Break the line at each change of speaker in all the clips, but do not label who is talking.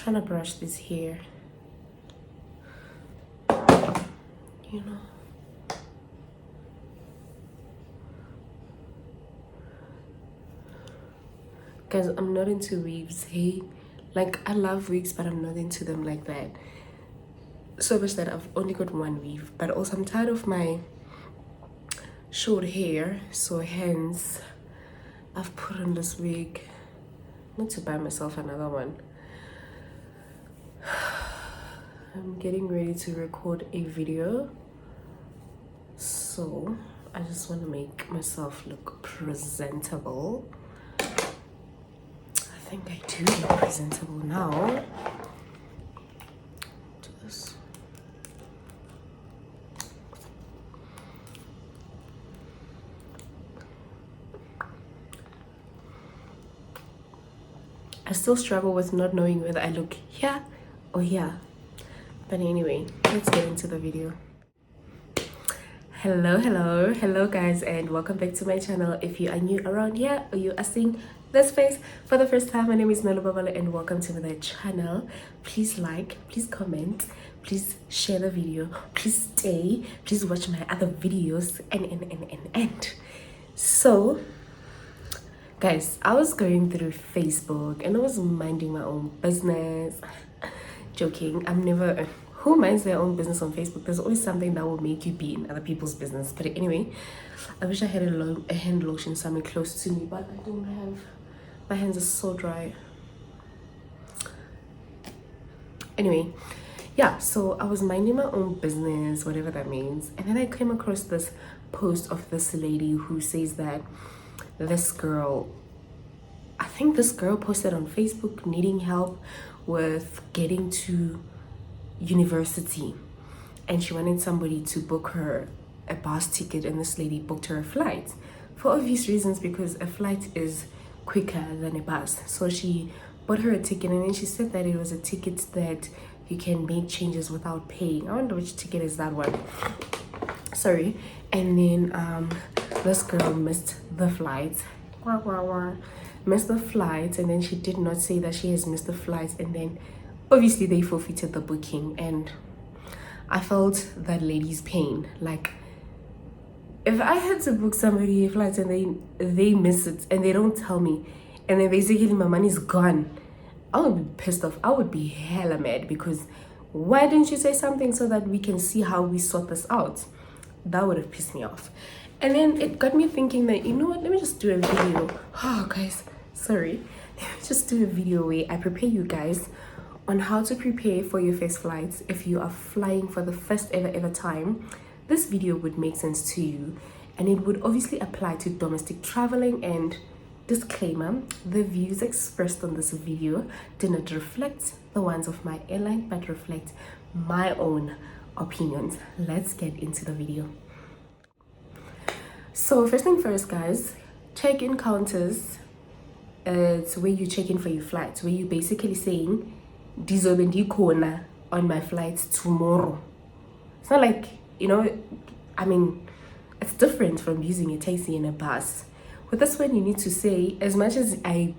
trying to brush this hair, you know. Guys, I'm not into weaves, hey? Like, I love wigs, but I'm not into them like that. So much that I've only got one weave, but also I'm tired of my short hair, so hence I've put on this wig. I need to buy myself another one. I'm getting ready to record a video, so I just want to make myself look presentable. I think I do look presentable now. Do this. I still struggle with not knowing whether I look here or here. But anyway, let's get into the video. Hello guys, and welcome back to my channel. If you are new around here or you are seeing this face for the first time, my name is Nolo Babala and welcome to my channel. Please like, please comment, please share the video, please stay, please watch my other videos and so guys, I was going through Facebook and I was minding my own business. Joking, I'm never. Who minds their own business on Facebook? There's always something that will make you be in other people's business. But anyway, I wish I had a hand lotion somewhere close to me, but I don't have. My hands are so dry. Anyway, yeah, so I was minding my own business, whatever that means, and then I came across this post of this lady who says that this girl, I think this girl posted on Facebook needing help with getting to university, and she wanted somebody to book her a bus ticket, and this lady booked her a flight for obvious reasons, because a flight is quicker than a bus. So she bought her a ticket, and then she said that it was a ticket that you can make changes without paying. I wonder which ticket is that one. Sorry. And then this girl missed the flight. Missed the flight, and then she did not say that she has missed the flight, and then obviously they forfeited the booking. And I felt that lady's pain. Like, if I had to book somebody a flight and they miss it and they don't tell me, and then basically my money's gone, I would be pissed off. I would be hella mad, because why didn't you say something so that we can see how we sort this out? That would have pissed me off. And then it got me thinking that, you know what, let me just do a video. Oh guys, sorry. Let me just do a video where I prepare you guys on how to prepare for your first flights. If you are flying for the first ever time, this video would make sense to you, and it would obviously apply to domestic traveling. And disclaimer, the views expressed on this video do not reflect the ones of my airline, but reflect my own opinions. Let's get into the video. So first thing first, guys, check-in counters. It's where you check in for your flight, where you basically saying dizobendi corner on my flight tomorrow. It's not like, you know, I mean, it's different from using a taxi and a bus. With this one, you need to say, as much as I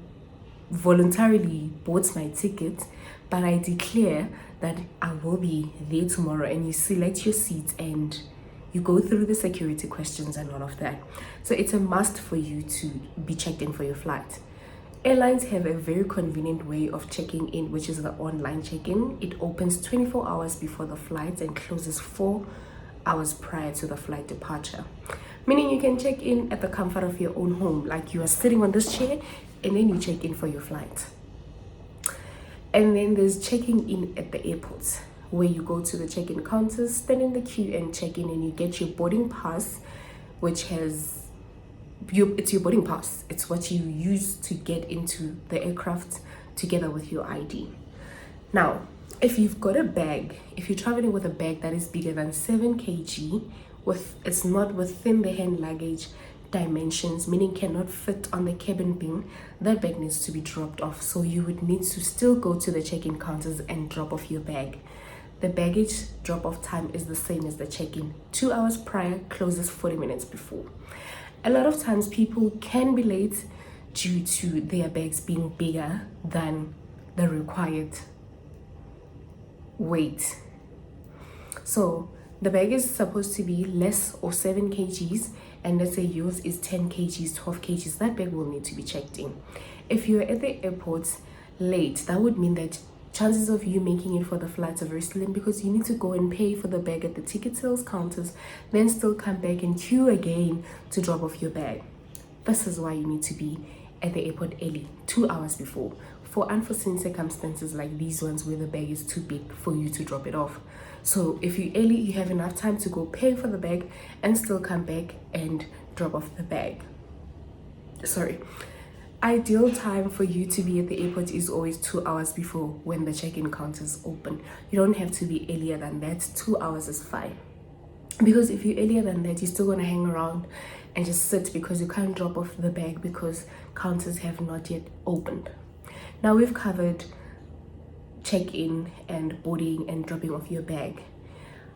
voluntarily bought my ticket, but I declare that I will be there tomorrow, and you select your seat and you go through the security questions and all of that. So it's a must for you to be checked in for your flight. Airlines have a very convenient way of checking in, which is the online check-in. It opens 24 hours before the flight and closes 4 hours prior to the flight departure. Meaning you can check in at the comfort of your own home, like you are sitting on this chair, and then you check in for your flight. And then there's checking in at the airports, where you go to the check-in counters, stand in the queue and check in, and you get your boarding pass, which has it's your boarding pass. It's what you use to get into the aircraft together with your ID. Now, if you've got a bag, if you're traveling with a bag that is bigger than 7 kg, it's not within the hand luggage dimensions, meaning cannot fit on the cabin bin, that bag needs to be dropped off. So you would need to still go to the check-in counters and drop off your bag. The baggage drop-off time is the same as the check-in. 2 hours prior, closes 40 minutes before. A lot of times people can be late due to their bags being bigger than the required weight. So the bag is supposed to be less or 7 kgs, and let's say yours is 10 kgs, 12 kgs, that bag will need to be checked in. If you're at the airport late, that would mean that chances of you making it for the flights are very slim, because you need to go and pay for the bag at the ticket sales counters, then still come back and queue again to drop off your bag. This is why you need to be at the airport early, 2 hours before, for unforeseen circumstances like these ones where the bag is too big for you to drop it off. So if you're early, you have enough time to go pay for the bag and still come back and drop off the bag. Ideal time for you to be at the airport is always 2 hours before when the check-in counters open. You don't have to be earlier than that. 2 hours is fine. Because if you're earlier than that, you're still going to hang around and just sit because you can't drop off the bag because counters have not yet opened. Now we've covered check-in and boarding and dropping off your bag.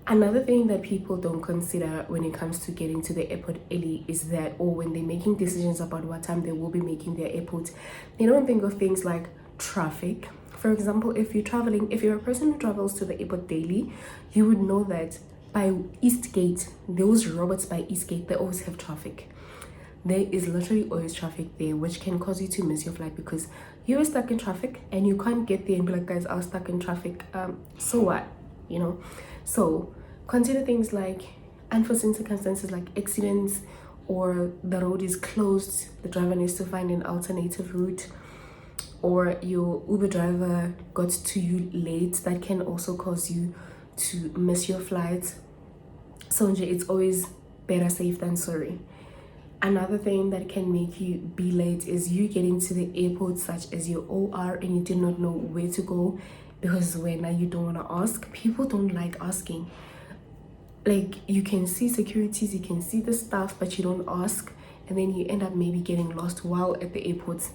Another thing that people don't consider when it comes to getting to the airport early is that, or when they're making decisions about what time they will be making their airport, they don't think of things like traffic. For example, if you're a person who travels to the airport daily, you would know that by Eastgate, those robots by Eastgate, they always have traffic. There is literally always traffic there, which can cause you to miss your flight because you're stuck in traffic and you can't get there and be like, guys, I was stuck in traffic. So what? So consider things like unforeseen circumstances like accidents, or the road is closed, the driver needs to find an alternative route, or your Uber driver got to you late. That can also cause you to miss your flight. So it's always better safe than sorry. Another thing that can make you be late is you getting to the airport, such as your OR, and you do not know where to go, because when you don't want to ask. People don't like asking. Like, you can see securities, you can see the staff, but you don't ask, and then you end up maybe getting lost while at the airport.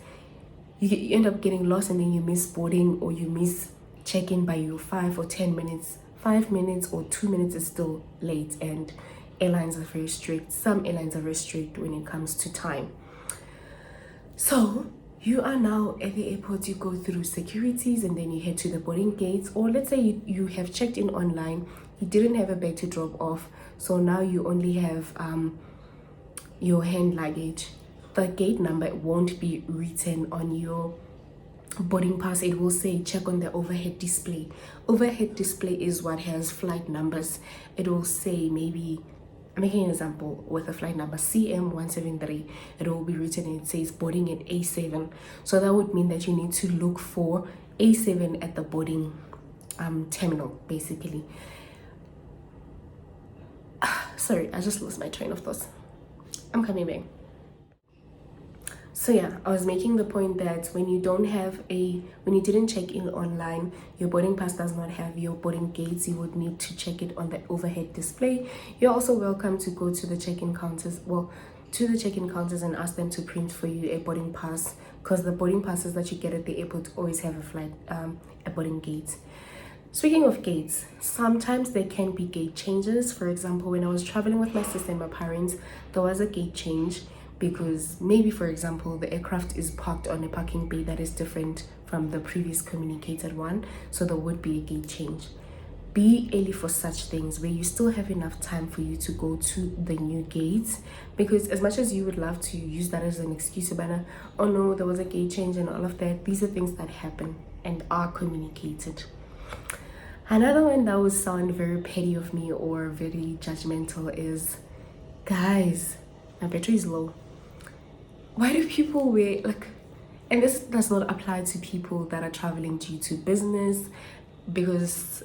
You end up getting lost, and then you miss boarding, or you miss check-in by your 5 or 10 minutes. 5 minutes or 2 minutes is still late, and airlines are very strict. Some airlines are very strict when it comes to time. So you are now at the airport, you go through securities, and then you head to the boarding gates. Or let's say you have checked in online, you didn't have a bag to drop off, so now you only have your hand luggage. The gate number won't be written on your boarding pass. It will say check on the overhead display. Overhead display is what has flight numbers. It will say, maybe I'm making an example with a flight number CM173. It will be written and it says boarding at A7. So that would mean that you need to look for A7 at the boarding terminal, basically. Sorry, I just lost my train of thoughts. I'm coming back. So yeah, I was making the point that when you didn't check in online, your boarding pass does not have your boarding gates, you would need to check it on the overhead display. You're also welcome to go to the check-in counters, and ask them to print for you a boarding pass, because the boarding passes that you get at the airport always have a boarding gate. Speaking of gates, sometimes there can be gate changes. For example, when I was traveling with my sister and my parents, there was a gate change, because maybe, for example, the aircraft is parked on a parking bay that is different from the previous communicated one, so there would be a gate change. Be early for such things, where you still have enough time for you to go to the new gates, because as much as you would love to use that as an excuse about, oh no, there was a gate change and all of that, these are things that happen and are communicated. Another one that would sound very petty of me or very judgmental is, guys, my battery is low. Why do people wear, and this does not apply to people that are traveling due to business, because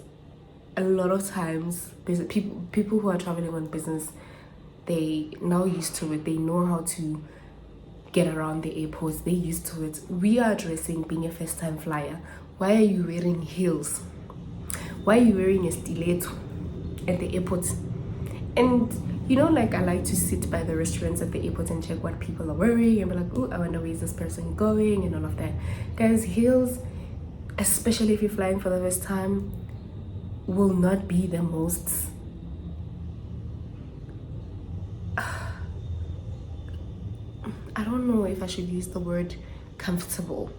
a lot of times people who are traveling on business, they now used to it, they know how to get around the airports, they're used to it. We are addressing being a first-time flyer. Why are you wearing heels? Why are you wearing a stiletto at the airport? And I like to sit by the restaurants at the airport and check what people are wearing and be like, oh, I wonder where is this person going and all of that. Guys, heels, especially if you're flying for the first time, will not be the most I don't know if I should use the word comfortable,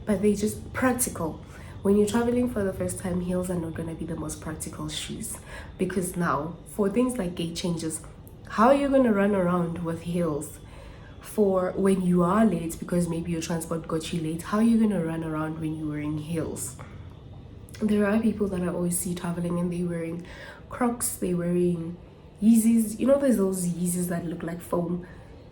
but they're just practical. When you're traveling for the first time, heels are not going to be the most practical shoes, because now for things like gate changes, how are you going to run around with heels? For when you are late because maybe your transport got you late, how are you going to run around when you're wearing heels? There are people that I always see traveling and they're wearing Crocs, they're wearing Yeezys. You know, there's those Yeezys that look like foam.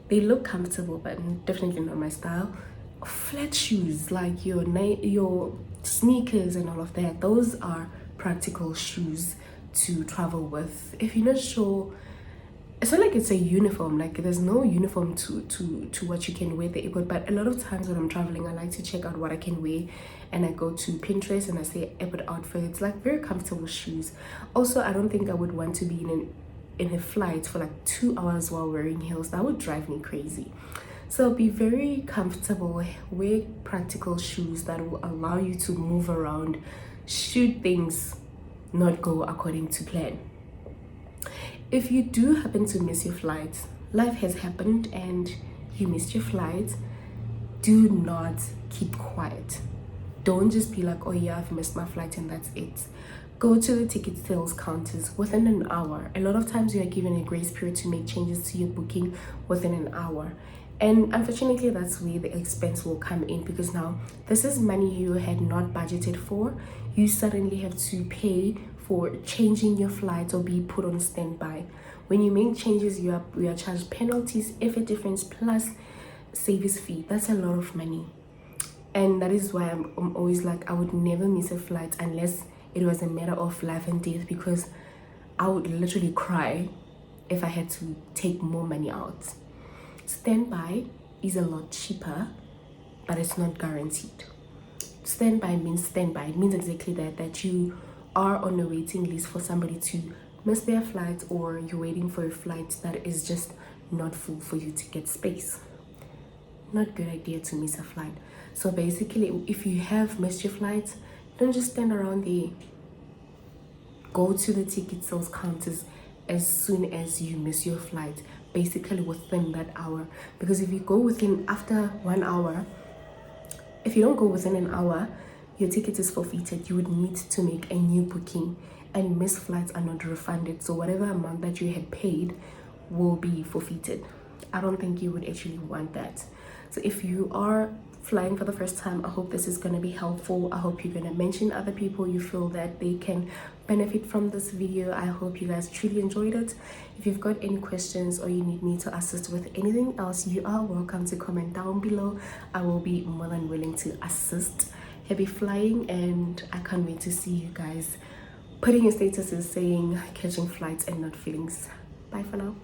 They look comfortable, but definitely not my style. Flat shoes like your sneakers and all of that, those are practical shoes to travel with. If you're not sure, it's not like it's a uniform, like there's no uniform to what you can wear the airport. But a lot of times when I'm traveling, I like to check out what I can wear, and I go to Pinterest and I say airport outfits, like very comfortable shoes. Also, I don't think I would want to be in a flight for like 2 hours while wearing heels. That would drive me crazy. So be very comfortable, wear practical shoes that will allow you to move around should things not go according to plan. If you do happen to miss your flight, life has happened and you missed your flight, do not keep quiet. Don't just be like, oh yeah, I've missed my flight and that's it. Go to the ticket sales counters within an hour. A lot of times you are given a grace period to make changes to your booking within an hour. And unfortunately, that's where the expense will come in, because now this is money you had not budgeted for. You suddenly have to pay for changing your flight or be put on standby. When you make changes, you are charged penalties, effort difference plus service fee. That's a lot of money. And that is why I'm always like, I would never miss a flight unless it was a matter of life and death, because I would literally cry if I had to take more money out. Standby is a lot cheaper, but it's not guaranteed. Standby means standby. It means exactly that you are on a waiting list for somebody to miss their flight, or you're waiting for a flight that is just not full for you to get space. Not a good idea to miss a flight. So basically, if you have missed your flight, don't just stand around there. Go to the ticket sales counters as soon as you miss your flight, basically within that hour. Because if you go within after 1 hour, if you don't go within an hour, your ticket is forfeited. You would need to make a new booking, and missed flights are not refunded. So whatever amount that you had paid will be forfeited. I don't think you would actually want that. So if you are flying for the first time, I hope this is going to be helpful. I hope you're going to mention other people you feel that they can benefit from this video. I hope you guys truly enjoyed it. If you've got any questions or you need me to assist with anything else, you are welcome to comment down below. I will be more than willing to assist. Happy flying, and I can't wait to see you guys putting your statuses saying catching flights and not feelings. Bye for now.